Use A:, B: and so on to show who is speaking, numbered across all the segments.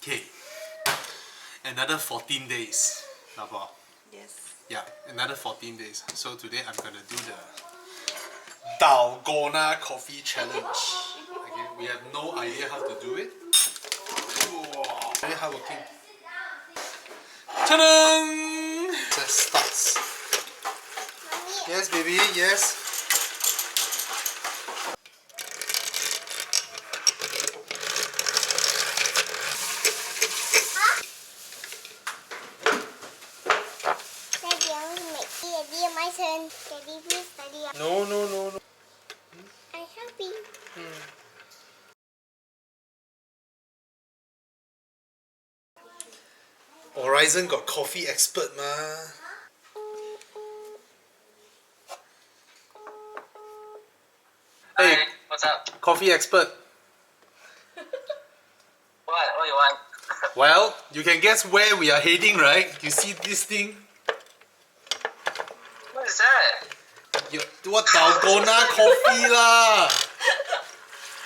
A: Okay. Another 14 days.
B: Yes.
A: Yeah, another 14 days. So today I'm gonna do the Dalgona coffee challenge. Okay, we have no idea how to do it. Very hardworking. Ta-da! It starts. Yes, baby. Yes.
C: Daddy, my turn. Daddy, please, Daddy.
A: No.
C: I'm happy.
A: Horizon got coffee expert ma. Hey,
D: Hi, what's up?
A: coffee expert.
D: What you want?
A: Well, you can guess where we are heading, right? You see this thing?
D: What is that?
A: What Dalgona coffee lah?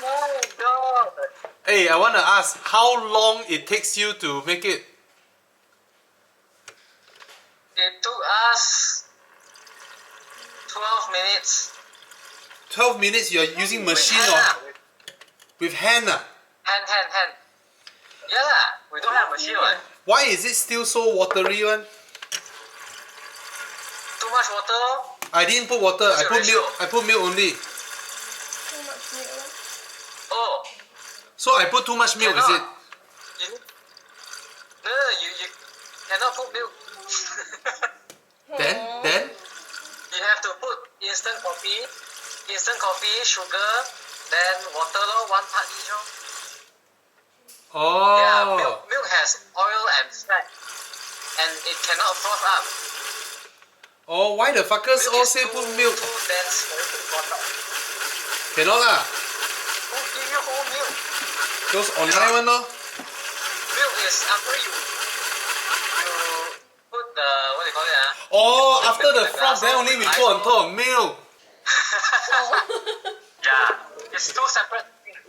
D: Oh my god!
A: Hey, I want to ask, how long it takes you to make it?
D: It took us 12 minutes.
A: 12 minutes you are using machine
D: with
A: or
D: hand,
A: with hand? Ah?
D: hand. Yeah lah, we don't have machine one.
A: Why is it still so watery one?
D: Too much water.
A: I didn't put water, I put milk. I put milk only.
B: Too much milk.
D: Oh,
A: So I put too much milk, is it?
D: You, no, you cannot put milk.
A: Then?
D: You have to put instant coffee, sugar, then water lor, 1 part each lor.
A: Oh.
D: Yeah, milk has oil and fat, and it cannot froth up.
A: Oh, why the fuckers all
D: is
A: say put milk?
D: Too dense for it to froth up.
A: Cannot lah.
D: Who give you whole milk?
A: Those online one no?
D: Milk is after you put the, what do you call it
A: Oh, after the froth, then
D: glass
A: only we
D: of
A: put on
D: ice.
A: top of milk.
D: Yeah, it's two separate things.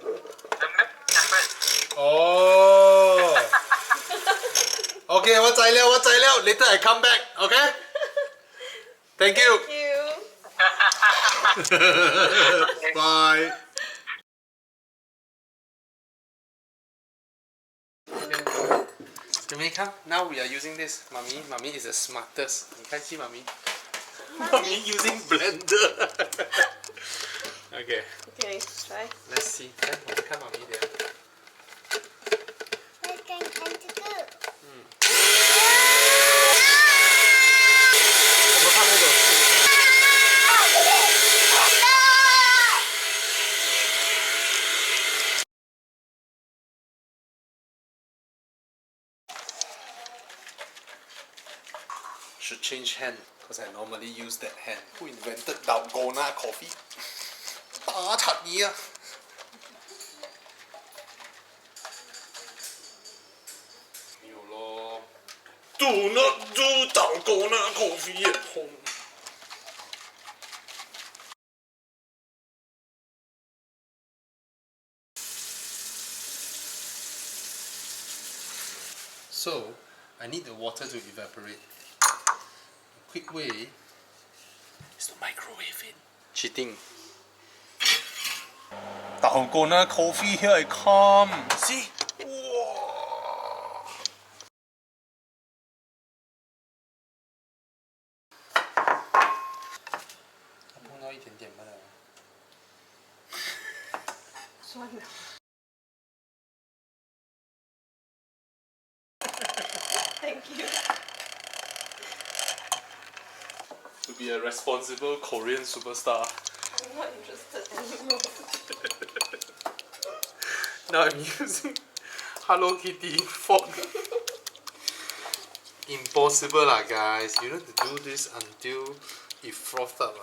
D: The milk is separate.
A: Oh. Okay, 我材料. Later I come back, okay? Thank you.
B: Thank you.
A: Bye. Jimmy, come. Now we are using this. Mommy is the smartest. You can see mommy. Mommy using blender. Okay,
B: Okay, try.
A: let's see. Come, mommy there.
C: What can I do?
A: 我们放那个水。 Should change hand because I normally use that hand. Who invented Dalgona coffee? 打柒你啊！沒有咯。Do not do Dalgona coffee at home. So, I need the water to evaporate. A quick way is to microwave it. Cheating. Dalgona coffee, here I come. See? Wow. I 碰到一点点罢了。
B: 酸的。Thank you.
A: To be a responsible Korean superstar.
B: I'm not interested anymore.
A: Now I'm using Hello Kitty fork. Impossible lah, guys. You need to do this until it froths up.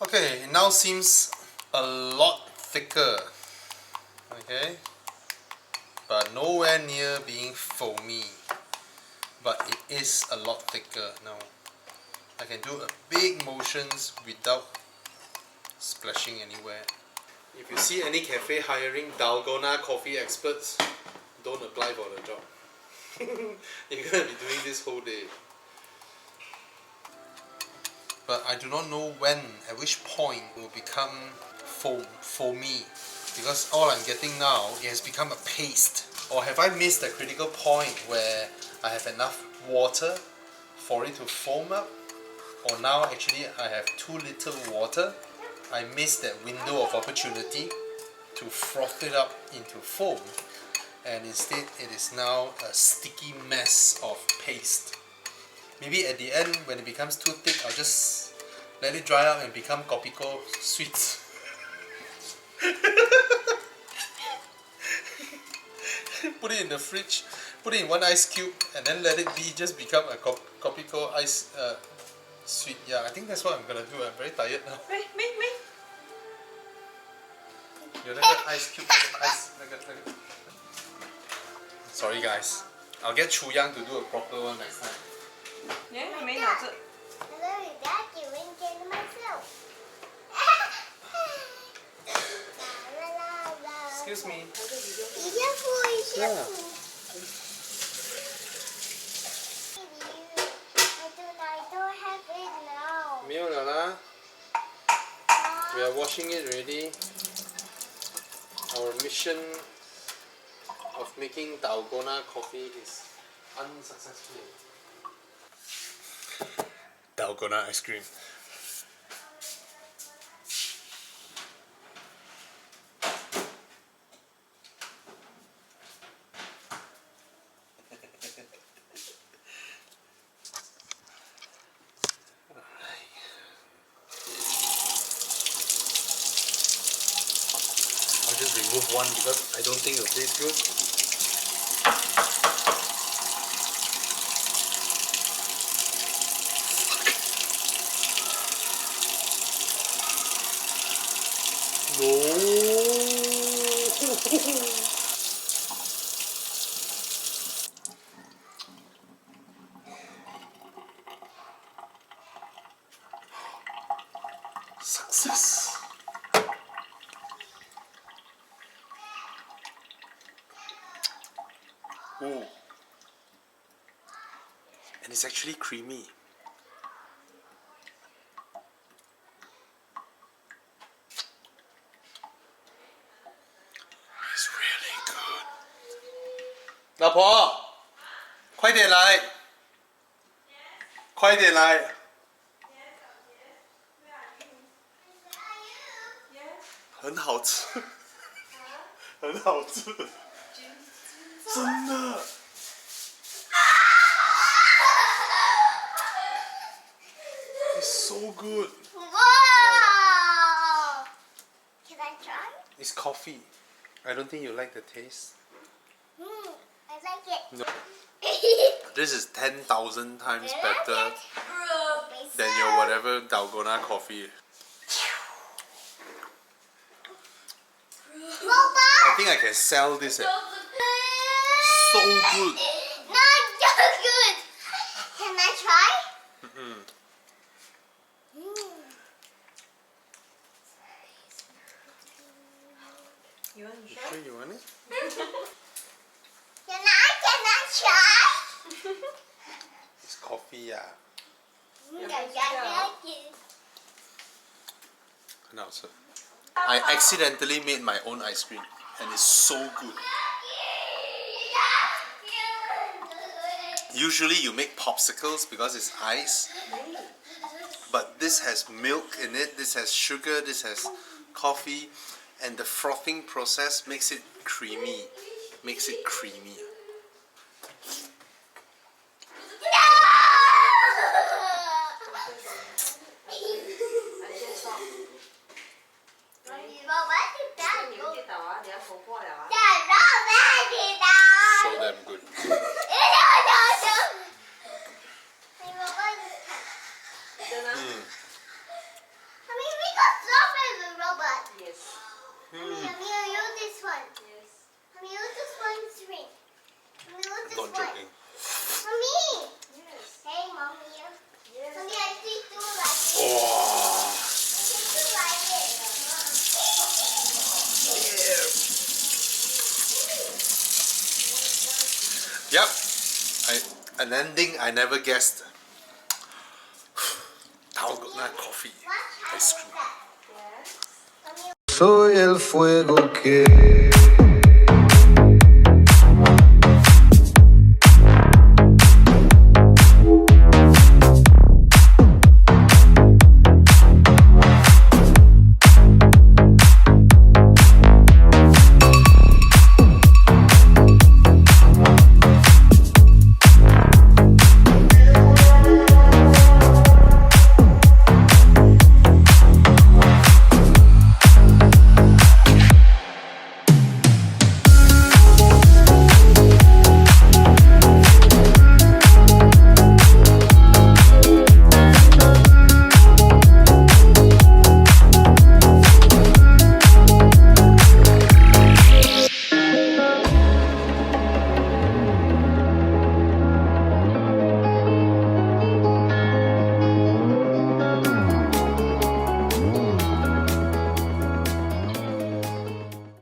A: Okay, it now seems a lot thicker. Okay, but nowhere near being foamy. But it is a lot thicker now. I can do a big motions without splashing anywhere. If you see any cafe hiring Dalgona coffee experts, don't apply for the job. You're gonna be doing this whole day. But I do not know when, at which point it will become foamy. Because all I'm getting now, it has become a paste. Or have I missed the critical point where I have enough water for it to foam up? Or now actually I have too little water? I missed that window of opportunity to froth it up into foam. And instead it is now a sticky mess of paste. Maybe at the end when it becomes too thick, I'll just let it dry out and become Kopiko sweets. Put it in the fridge, put it in one ice cube and then let it be, just become a Kopiko ice sweet. Yeah, I think that's what I'm gonna do. I'm very tired now.
B: Me.
A: You let the ice cube, ice. Sorry guys, I'll get Chu Yang to do a proper one next time.
B: 你还没拿着。
C: Hello, is that doing it myself? La la la.
A: Excuse me.
C: Yeah. I don't have it now.
A: 没有了啦。We are washing it already. Our mission of making Dalgona coffee is unsuccessful. Dalgona ice cream. I'll just remove one because I don't think it'll taste good. No. Success. Ooh. And it's actually creamy. It's really good. 老婆，快点来，快点来。很好吃，很好吃，真的。It's so good.
C: Wow! Can I try?
A: It's coffee. I don't think you like the taste.
C: I like it.
A: No. This is 10,000 times better than your whatever Dalgona coffee. I think I can sell this. So good.
C: Not so good. Can I try?
B: You want to
A: Sure you want it?
C: Can I try?
A: It's coffee, yeah.
C: I like it.
A: 很好吃. I accidentally made my own ice cream and it's so good. Usually you make popsicles because it's ice, but this has milk in it, this has sugar, this has coffee, and the frothing process makes it creamy. Makes it creamy. So damn good. Not joking.
C: Hey, Mommy. Mommy, I see two like this.
A: Oh,
C: Two like this.
A: An ending I never guessed. Dalgona coffee ice cream.
C: Yes.
E: Soy el fuego que